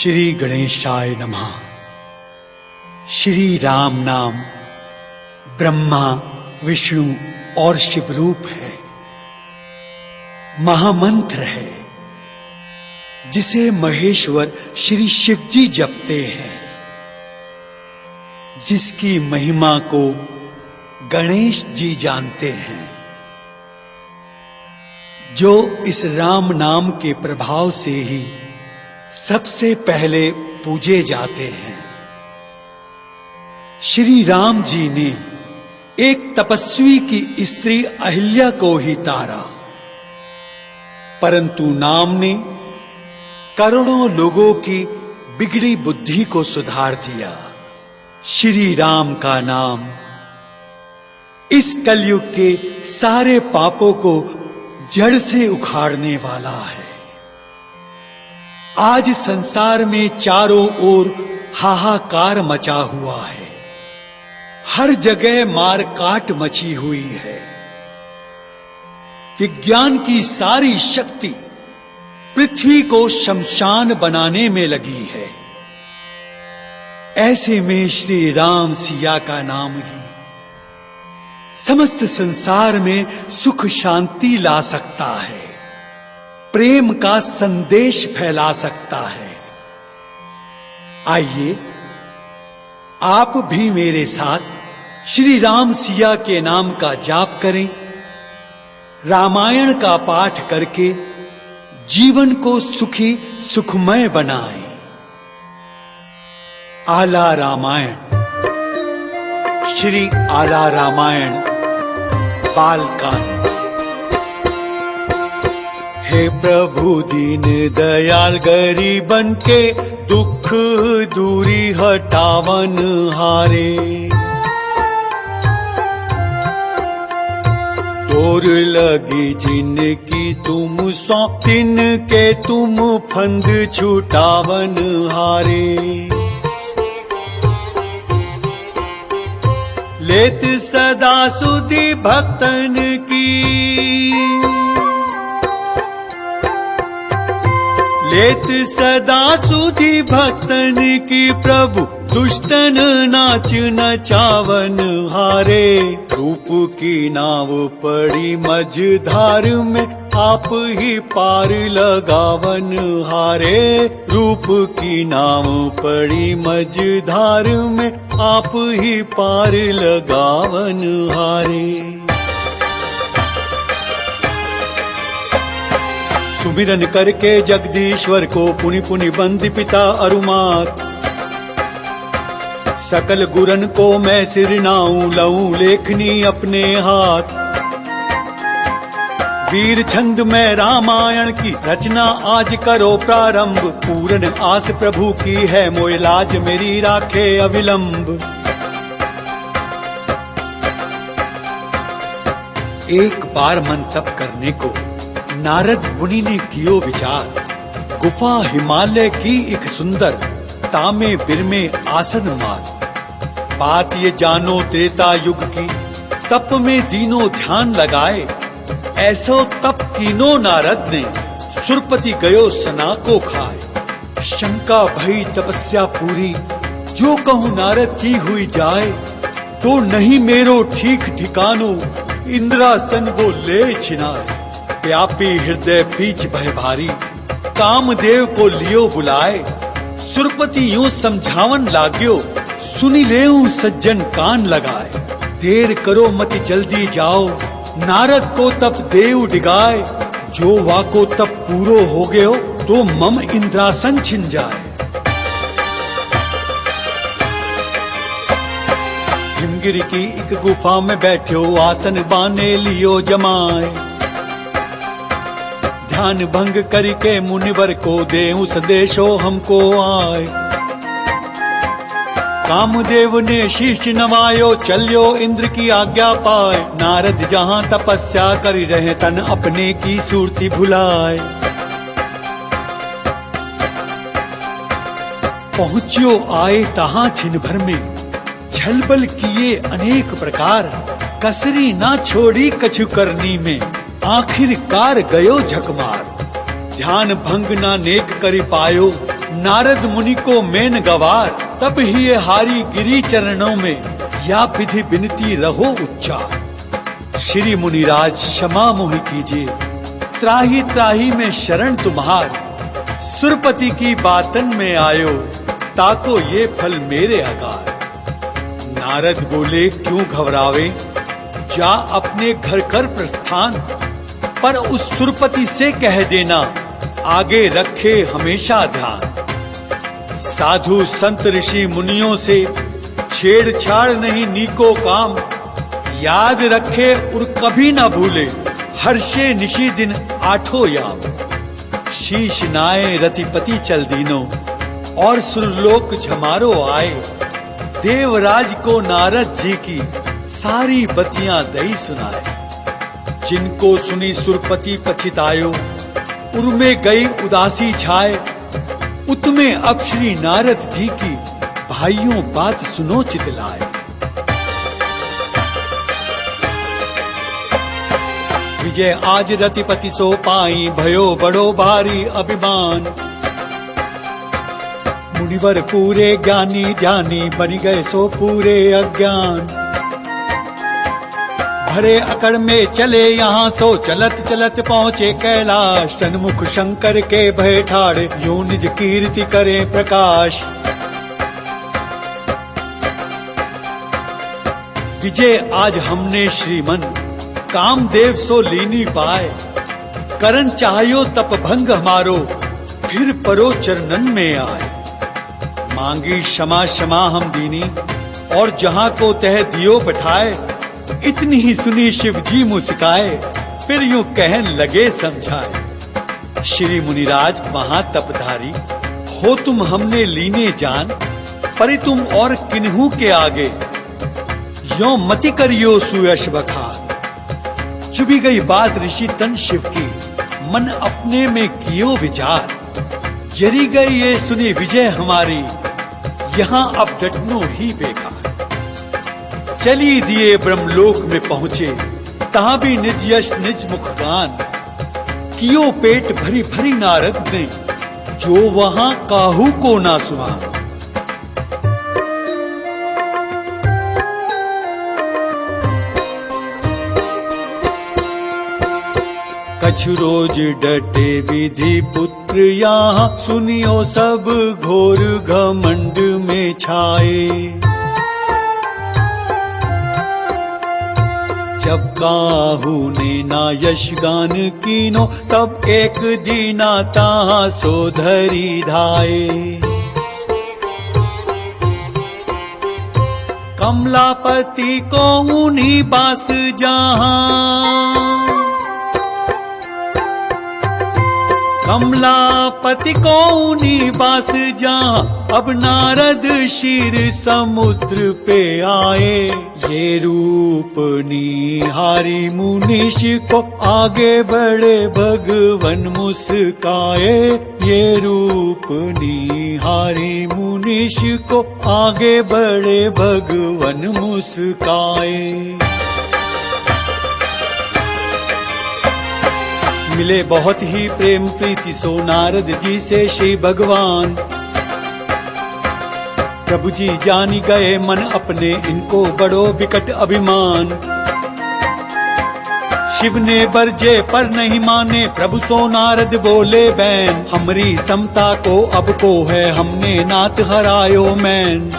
श्री गणेशाय नमः। श्री राम नाम ब्रह्मा, विष्णु और शिव रूप है, महामंत्र है जिसे महेश्वर श्री शिव जी जपते हैं, जिसकी महिमा को गणेश जी जानते हैं, जो इस राम नाम के प्रभाव से ही सबसे पहले पूजे जाते हैं। श्री राम जी ने एक तपस्वी की स्त्री अहिल्या को ही तारा, परंतु नाम ने करोड़ों लोगों की बिगड़ी बुद्धि को सुधार दिया। श्री राम का नाम इस कलयुग के सारे पापों को जड़ से उखाड़ने वाला है। आज संसार में चारों ओर हाहाकार मचा हुआ है, हर जगह मार काट मची हुई है। विज्ञान की सारी शक्ति पृथ्वी को शमशान बनाने में लगी है। ऐसे में श्री राम सिया का नाम ही समस्त संसार में सुख शांति ला सकता है, प्रेम का संदेश फैला सकता है। आइए आप भी मेरे साथ श्री राम सिया के नाम का जाप करें, रामायण का पाठ करके जीवन को सुखी सुखमय बनाएं। आला रामायण। श्री आला रामायण बालकांड। हे प्रभु दीन दयाल गरीबन के दुख दूरी हटावन हारे। तोर लगी जिनकी तुम सौ तिन के तुम फंद छुटावन हारे। लेत सदा सुधि भक्तन की, लेत सदा सुधि भक्तन की प्रभु दुष्टन नाच नचावन हारे। रूप की नाव पड़ी मझधार में आप ही पार लगावन हारे। रूप की नाव पड़ी मझधार में आप ही पार लगावन हारे। सुमिरन करके जगदीश्वर को पुनि पुनि बंदी पिता अरुमात। सकल गुरन को मैं सिर नाऊं लऊं लेखनी अपने हाथ। वीर छंद में रामायण की रचना आज करो प्रारंभ। पूर्ण आस प्रभु की है मोय लाज मेरी राखे अविलंब। एक बार मन तप करने को नारद मुनि ने कियो विचार। गुफा हिमालय की एक सुंदर तामे बिरमे आसन मार। बात ये जानो त्रेता युग की तप में दीनों ध्यान लगाए। ऐसो तप कीनो नारद ने सुरपति गयो सना को खाए। शंका भई तपस्या पूरी जो कहूँ नारद की हुई जाए। तो नहीं मेरो ठीक ठिकानो इंद्रासन वो ले छिनाए। व्यापी हृदय पीछ भय भारी कामदेव को लियो बुलाए। सुरपति यूं समझावन लाग्यो सुनी लेऊं सज्जन कान लगाए। देर करो मत जल्दी जाओ नारद को तप देव डिगाए। जो वाको तप पूरो हो गयो तो मम इंद्रासन छिन जाए। हिमगिरी की एक गुफा में बैठो आसन बाने लियो जमाए। ध्यान भंग करके मुनिवर को देऊं संदेशो हमको आए। कामदेव ने शीश नवायो चलियो इंद्र की आज्ञा पाए। नारद जहां तपस्या कर रहे तन अपने की सूरती भुलाए। पहुंचियो आए तहां छिन भर में छलबल किए अनेक प्रकार। कसरी ना छोड़ी कछु करनी में आखिरकार गयो झकमार। ध्यान भंग ना नेक करि पायो नारद मुनि को मेन गवार, तब ही ये हारी गिरी चरणों में, या विधि बिनती रहो उच्चार। श्री मुनिराज क्षमा मोहि कीजिए, त्राही त्राही में शरण तुम्हार। सुरपति की बातन में आयो, ताको ये फल मेरे अगार। नारद बोले क्यों घबरावे, जा अपने घर कर प्रस्थान। पर उस सुरपति से कह देना, आगे रखे हमेशा ध्यान। साधु संत ऋषि मुनियों से छेड़छाड़ नहीं नीको काम। याद रखे और कभी ना भूले, हर्षे निशी दिन आठों याम। शीश नाए रतिपति चल दीनो, और सुरलोक झमारो आए। देवराज को नारद जी की सारी बतियां दई सुनाए। जिनको सुनी सुरपति पछितायो, उर्मे गई उदासी छाए। उतमे अब श्री नारद जी की, भाइयों बात सुनो चितलाए। विजय आज रतिपति सो पाई, भयो बड़ो भारी अभिमान। मुनिवर पूरे ज्ञानी ध्यानी, बन गए सो पूरे अज्ञान। भरे अकड़ में चले यहाँ सो, चलत चलत पहुँचे कैलाश। सन्मुख शंकर के भय ठाड़े, यूं निज कीर्ति करें प्रकाश। विजय आज हमने श्रीमन, कामदेव सो लीनी पाए। करन चाहियो तप भंग हमारो, फिर परो चरणन में आए। मांगी क्षमा क्षमा हम दीनी, और जहां को तह दियो बैठाए। इतनी ही सुनी शिव जी मुस्काए, फिर यूं कहन लगे समझाए। श्री मुनिराज महातपधारी, हो तुम हमने लीने जान। परि तुम और किन्हू के आगे, यो मति करियो सुयश बखान। चुभी गई बात ऋषि तन शिव की, मन अपने में कियो विचार। जरी गई ये सुनी विजय हमारी, यहाँ अब डटनो ही बेकार। चली दिए ब्रह्मलोक में पहुंचे, तहां भी निज यश निज मुखगान। कियो पेट भरी भरी नारद ने, जो वहां काहू को ना सुहान। कछ रोज डटे विधि पुत्र यहाँ, सुनियो सब घोर घमंड में छाए। जब काहू ने ना यश गान कीनो, तब एक दीना ताहा सो धरी धाये। कमलापति को उन्हीं बास जहां, कमलापति को उन्हीं बास जहां। अब नारद शीर समुद्र पे आए। ये रूप निहारी मुनीष को, आगे बढ़े भगवन मुस्काए। ये रूप निहारी मुनीष को, आगे बढ़े भगवन मुस्काए। मिले बहुत ही प्रेम प्रीति सो नारद जी से श्री भगवान। प्रभु जी जानी गए मन अपने, इनको बड़ो विकट अभिमान। शिव ने बरजे पर नहीं माने, प्रभु सो नारद बोले बैन। हमरी समता को अब को है, हमने नाथ हरायो मैन।